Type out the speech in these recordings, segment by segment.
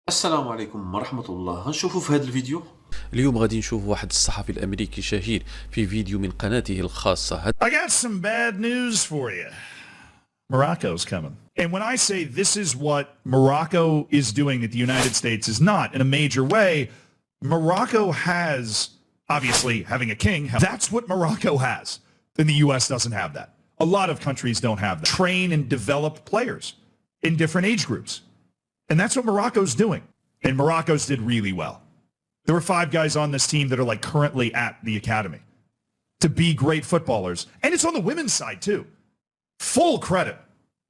السلام عليكم ورحمة الله. هنشوفوا في هذا الفيديو. اليوم غادي نشوف واحد الصحفي الأمريكي شهير في فيديو من قناته الخاصة. I got some bad news for you. Morocco's coming. And when I say this is what Morocco is doing that the United States is not in a major way, Morocco has, obviously having a king, that's what Morocco has. And the U.S. doesn't have that. A lot of countries don't have that. Train and develop players in different age groups. And that's what Morocco's doing. And Morocco's did really well. There were 5 guys on this team that are like currently at the academy to be great footballers. And it's on the women's side too. Full credit.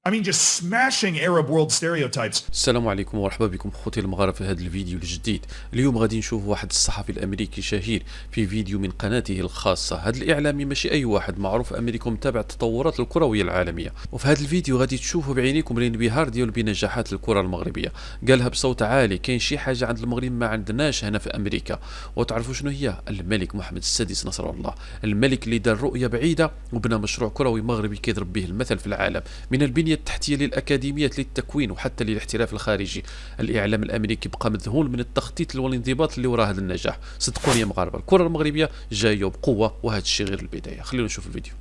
I mean, just smashing Arab world stereotypes. السلام عليكم ورحبا بكم اخوتي المغاربه في هذا الفيديو الجديد. اليوم غادي نشوف واحد الصحفي الامريكي شهير في فيديو من قناته الخاصه. هذا الاعلامي ماشي اي واحد، معروف في امريكا ومتابع التطورات الكرويه العالميه. وفي هذا الفيديو غادي تشوفوا بعينيكم الانبهار ديال بنجاحات الكره المغربيه. قالها بصوت عالي، كاين شي حاجه عند المغرب ما عندناش هنا في امريكا. وتعرفوا شنو هي؟ الملك محمد السادس نصر الله، الملك اللي دار رؤيه بعيده وبنى مشروع كروي مغربي كيضرب به المثل في العالم، من البنيه التحتيه للاكاديميات للتكوين وحتى للاحتراف الخارجي. الاعلام الامريكي بقى مذهول من التخطيط والانضباط اللي وراء هذا النجاح. صدقوني يا مغاربه، الكره المغربيه جايه بقوه، وهذا الشيء غير البدايه. خلينا نشوف الفيديو.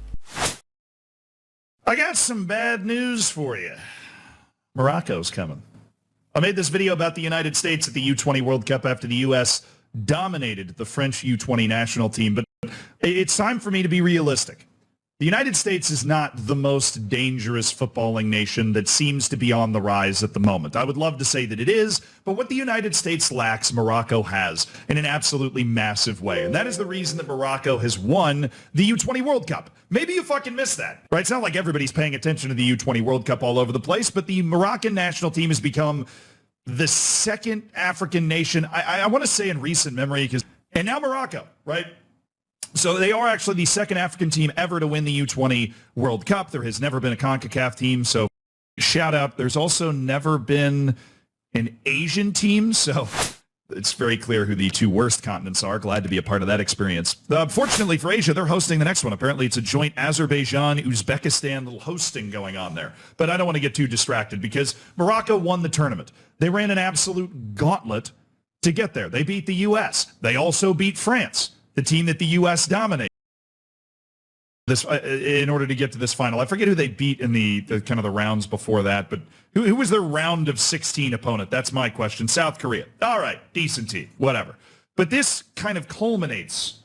I got some bad news for you. Morocco's coming. I made this video about the United States at the U20 World Cup after the U.S. dominated the French U20 national team, but it's time for me to be realistic. The United States is not the most dangerous footballing nation that seems to be on the rise at the moment. I would love to say that it is, but what the United States lacks, Morocco has in an absolutely massive way. And that is the reason that Morocco has won the U20 World Cup. Maybe you fucking missed that, right? It's not like everybody's paying attention to the U20 World Cup all over the place, but the Moroccan national team has become the second African nation, I want to say in recent memory, and now Morocco, right? So they are actually the second African team ever to win the U20 World Cup. There has never been a CONCACAF team, so shout out. There's also never been an Asian team, so it's very clear who the 2 worst continents are. Glad to be a part of that experience. Fortunately for Asia, they're hosting the next one. Apparently it's a joint Azerbaijan-Uzbekistan little hosting going on there. But I don't want to get too distracted because Morocco won the tournament. They ran an absolute gauntlet to get there. They beat the U.S. They also beat France, the team that the U.S. dominated this in order to get to this final. I forget who they beat in the kind of the rounds before that, but who was their round of 16 opponent? That's my question. South Korea. All right, decent team, whatever. But this kind of culminates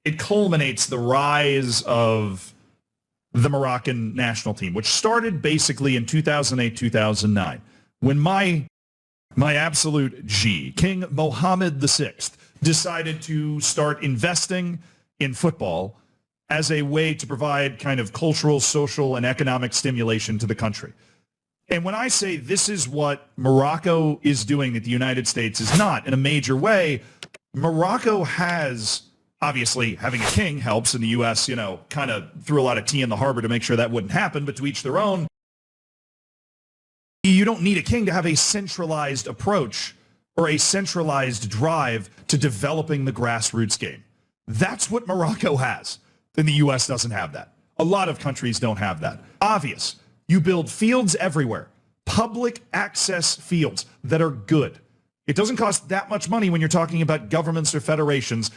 the rise of the Moroccan national team, which started basically in 2008-2009 when my absolute G, King Mohammed VI, decided to start investing in football as a way to provide kind of cultural, social, and economic stimulation to the country. And when I say this is what Morocco is doing that the United States is not in a major way, Morocco has, obviously having a king helps, and the U.S., kind of threw a lot of tea in the harbor to make sure that wouldn't happen, but to each their own. You don't need a king to have a centralized approach or a centralized drive to developing the grassroots game. That's what Morocco has. And the U.S. doesn't have that. A lot of countries don't have that. Obvious. You build fields everywhere. Public access fields that are good. It doesn't cost that much money when you're talking about governments or federations.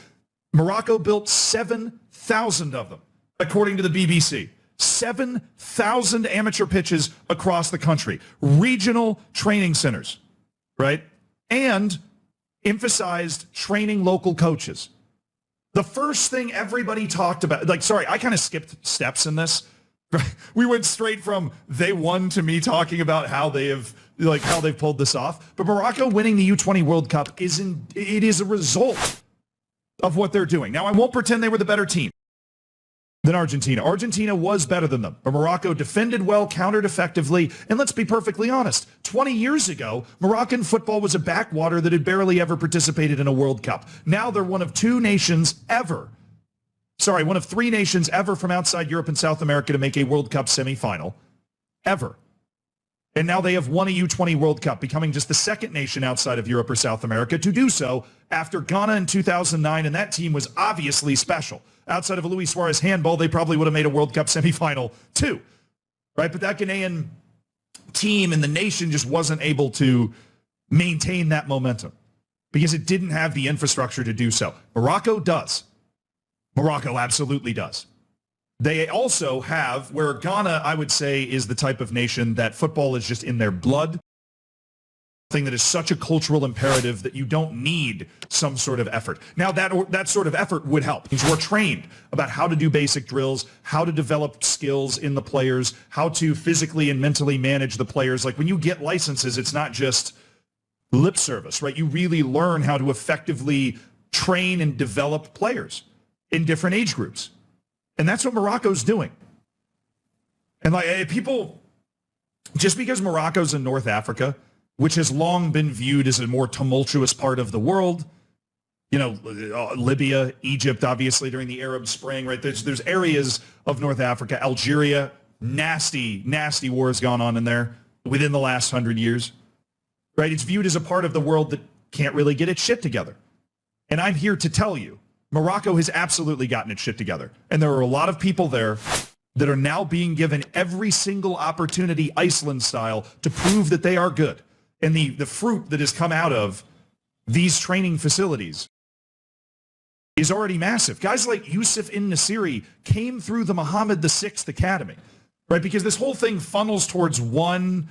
Morocco built 7,000 of them, according to the BBC. 7,000 amateur pitches across the country. Regional training centers, right? And emphasized training local coaches. The first thing everybody talked about, I kind of skipped steps in this. We went straight from they won to me talking about how they've pulled this off. But Morocco winning the U20 World Cup is a result of what they're doing. Now, I won't pretend they were the better team than Argentina. Argentina was better than them, but Morocco defended well, countered effectively, and let's be perfectly honest, 20 years ago, Moroccan football was a backwater that had barely ever participated in a World Cup. Now they're one of 3 nations ever from outside Europe and South America to make a World Cup semifinal, ever. And now they have won a U20 World Cup, becoming just the second nation outside of Europe or South America to do so after Ghana in 2009, and that team was obviously special. Outside of a Luis Suarez handball, they probably would have made a World Cup semifinal too, right? But that Ghanaian team and the nation just wasn't able to maintain that momentum because it didn't have the infrastructure to do so. Morocco does. Morocco absolutely does. They also have, where Ghana, I would say, is the type of nation that football is just in their blood, thing that is such a cultural imperative that you don't need some sort of effort. Now, that sort of effort would help. Because we're trained about how to do basic drills, how to develop skills in the players, how to physically and mentally manage the players. Like when you get licenses, it's not just lip service, right? You really learn how to effectively train and develop players in different age groups. And that's what Morocco's doing. And like people, just because Morocco's in North Africa, which has long been viewed as a more tumultuous part of the world, you know, Libya, Egypt, obviously during the Arab Spring, right? There's areas of North Africa, Algeria, nasty wars gone on in there within the last 100 years, right? It's viewed as a part of the world that can't really get its shit together. And I'm here to tell you, Morocco has absolutely gotten its shit together. And there are a lot of people there that are now being given every single opportunity, Iceland style, to prove that they are good. And the fruit that has come out of these training facilities is already massive. Guys like Yusuf In-Nasiri came through the Mohammed VI Academy, right? Because this whole thing funnels towards one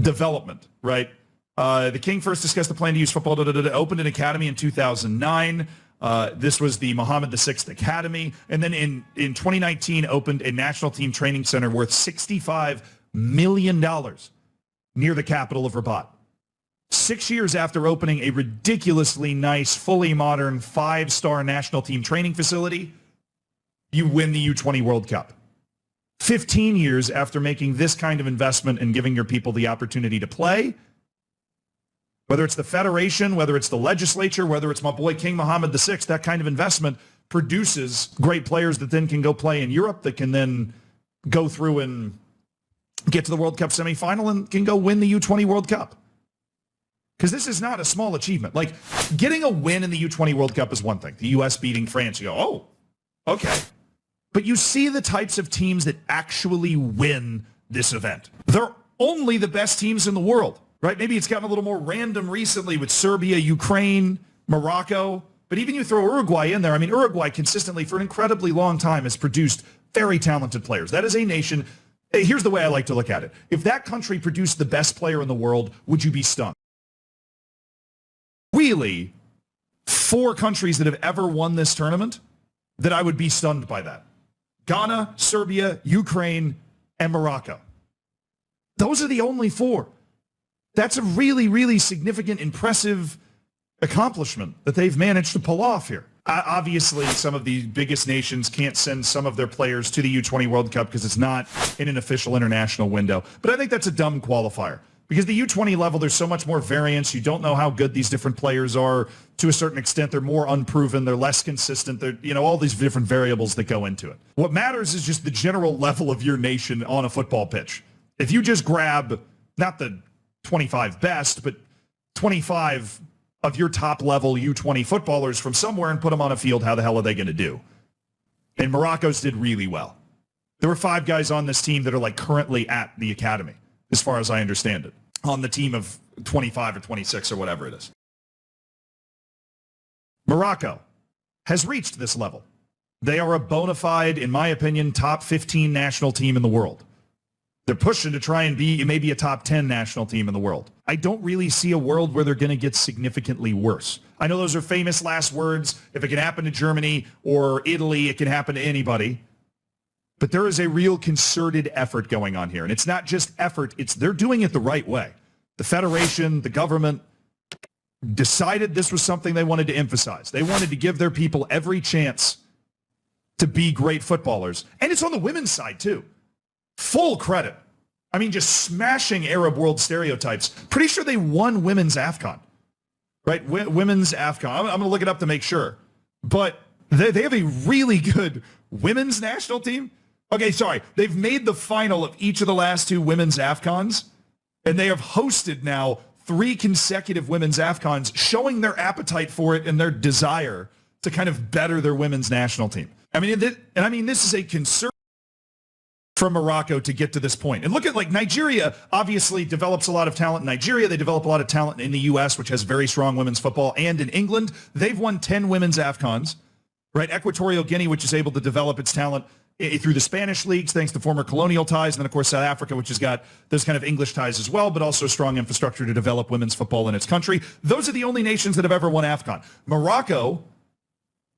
development, right? The king first discussed the plan to use football, opened an academy in 2009. This was the Mohammed VI Academy. And then in 2019, opened a national team training center worth $65 million near the capital of Rabat. 6 years after opening a ridiculously nice, fully modern, 5-star national team training facility, you win the U20 World Cup. 15 years after making this kind of investment and giving your people the opportunity to play, whether it's the federation, whether it's the legislature, whether it's my boy King Mohammed VI, that kind of investment produces great players that then can go play in Europe, that can then go through and get to the World Cup semifinal and can go win the U20 World Cup. Because this is not a small achievement. Like, getting a win in the U20 World Cup is one thing. The U.S. beating France, you go, oh, okay. But you see the types of teams that actually win this event. They're only the best teams in the world, right? Maybe it's gotten a little more random recently with Serbia, Ukraine, Morocco. But even you throw Uruguay in there. I mean, Uruguay consistently for an incredibly long time has produced very talented players. That is a nation. Here's the way I like to look at it. If that country produced the best player in the world, would you be stunned? Really, 4 countries that have ever won this tournament, that I would be stunned by that. Ghana, Serbia, Ukraine, and Morocco. Those are the only 4. That's a really, really significant, impressive accomplishment that they've managed to pull off here. Obviously, some of the biggest nations can't send some of their players to the U20 World Cup because it's not in an official international window. But I think that's a dumb qualifier. Because the U20 level, there's so much more variance. You don't know how good these different players are. To a certain extent, they're more unproven. They're less consistent. They're, all these different variables that go into it. What matters is just the general level of your nation on a football pitch. If you just grab, not the 25 best, but 25 of your top level U20 footballers from somewhere and put them on a field, how the hell are they going to do? And Morocco's did really well. There were 5 guys on this team that are like currently at the academy, as far as I understand it, on the team of 25 or 26 or whatever it is. Morocco has reached this level. They are a bona fide, in my opinion, top 15 national team in the world. They're pushing to try and be maybe a top 10 national team in the world. I don't really see a world where they're going to get significantly worse. I know those are famous last words. If it can happen to Germany or Italy, it can happen to anybody. But there is a real concerted effort going on here. And it's not just effort, they're doing it the right way. The federation, the government decided this was something they wanted to emphasize. They wanted to give their people every chance to be great footballers. And it's on the women's side, too. Full credit. I mean, just smashing Arab world stereotypes. Pretty sure they won women's AFCON. Right? Women's AFCON. I'm going to look it up to make sure. But they have a really good women's national team. Okay, sorry. They've made the final of each of the last 2 women's AFCONs, and they have hosted now 3 consecutive women's AFCONs, showing their appetite for it and their desire to kind of better their women's national team. I mean, this is a concern. from Morocco to get to this point. And look at like Nigeria obviously develops a lot of talent in Nigeria. They develop a lot of talent in the U.S., which has very strong women's football. And in England, they've won 10 women's AFCONs, right? Equatorial Guinea, which is able to develop its talent through the Spanish leagues, thanks to former colonial ties. And then, of course, South Africa, which has got those kind of English ties as well, but also strong infrastructure to develop women's football in its country. Those are the only nations that have ever won AFCON. Morocco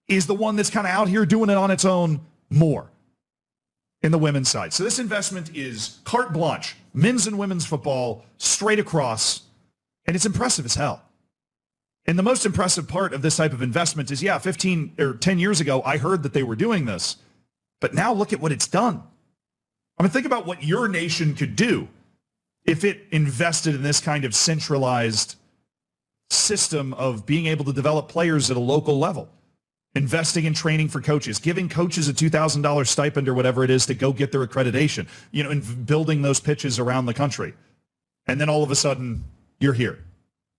is the one that's kind of out here doing it on its own more in the women's side. So this investment is carte blanche, men's and women's football straight across, and it's impressive as hell. And the most impressive part of this type of investment is, 15 or 10 years ago, I heard that they were doing this, but now look at what it's done. I mean, think about what your nation could do if it invested in this kind of centralized system of being able to develop players at a local level. Investing in training for coaches, giving coaches a $2,000 stipend or whatever it is to go get their accreditation, and building those pitches around the country. And then all of a sudden, you're here.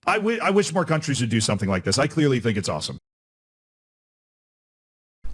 I wish more countries would do something like this. I clearly think it's awesome.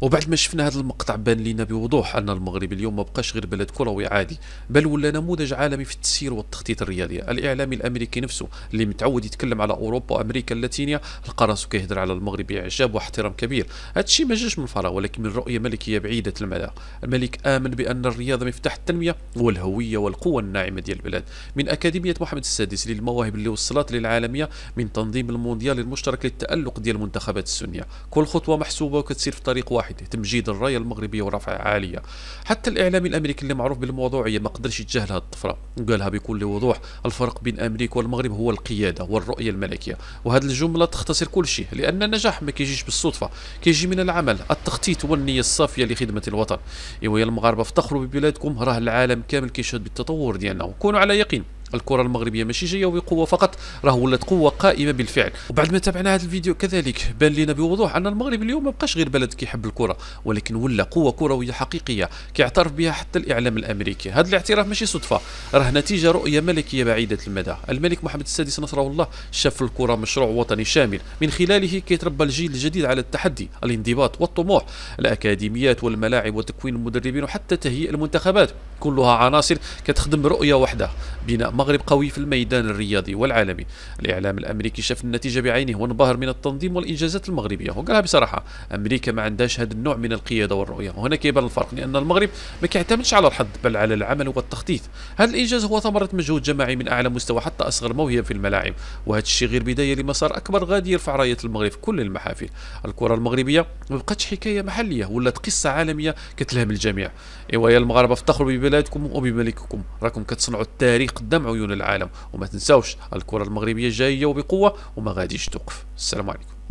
وبعد ما شفنا هذا المقطع بان لنا بوضوح ان المغرب اليوم ما بقاش غير بلد كروي عادي، بل ولا نموذج عالمي في التسيير والتخطيط الرياضي. الاعلامي الامريكي نفسه اللي متعود يتكلم على اوروبا وامريكا اللاتينيه لقى راسو كيهضر على المغرب باعجاب واحترام كبير. هذا الشيء ما جاش من فراغ، ولكن من رؤيه ملكيه بعيده المدى. الملك امن بان الرياضه مفتاح التنميه والهويه والقوه الناعمه ديال البلاد، من اكاديميه محمد السادس للمواهب اللي وصلت للعالميه، من تنظيم المونديال المشترك للتالق ديال المنتخبات السنيه. كل خطوه محسوبه وكتسير في طريق واحد، تمجيد الرايه المغربيه ورفعها عاليه. حتى الاعلامي الامريكي اللي معروف بالموضوعيه ما قدرش يتجاهل هذه الطفره، وقالها بكل وضوح: الفرق بين امريكا والمغرب هو القياده والرؤيه الملكيه. وهذه الجمله تختصر كل شيء، لان النجاح ما كيجيش بالصدفه، كيجي من العمل، التخطيط والنيه الصافيه لخدمه الوطن. ايوا يا المغاربه، افتخروا ببلادكم، راه العالم كامل كيشهد بالتطور ديالنا، وكونوا على يقين الكرة المغربية ماشي جايه بقوة فقط، راه ولات قوة قائمة بالفعل. وبعد ما تابعنا هذا الفيديو كذلك بان لنا بوضوح ان المغرب اليوم ما بقاش غير بلد كيحب الكرة، ولكن ولا قوة كروية حقيقية كيعترف بها حتى الاعلام الامريكي. هذا الاعتراف ماشي صدفة، راه نتيجة رؤية ملكية بعيدة المدى. الملك محمد السادس نصره الله شاف في الكرة مشروع وطني شامل، من خلاله كيتربى الجيل الجديد على التحدي، الانضباط والطموح. الاكاديميات والملاعب وتكوين المدربين وحتى تهيئ المنتخبات، كلها عناصر كتخدم رؤية واحدة: بناء مغرب قوي في الميدان الرياضي والعالمي. الاعلام الامريكي شاف النتيجه بعينه وانبهر من التنظيم والانجازات المغربيه، وقالها بصراحه: امريكا ما عندهاش هذا النوع من القياده والرؤيه. وهنا كيبان الفرق، لان المغرب ما كيعتمدش على الحظ بل على العمل والتخطيط. هذا الانجاز هو ثمره مجهود جماعي من اعلى مستوى حتى اصغر موهبه في الملاعب، وهذا الشيء غير بدايه لمسار اكبر غادي يرفع رايه المغرب في كل المحافل. الكره المغربيه ما بقاتش حكايه محليه، ولات قصه عالميه كتلهم الجميع. ايوا يا المغاربه، افتخروا ببلادكم وبملككم، راكم كتصنعوا التاريخ قدام عيون العالم. وما تنساوش الكرة المغربية جاية وبقوة وما غاديش توقف. السلام عليكم.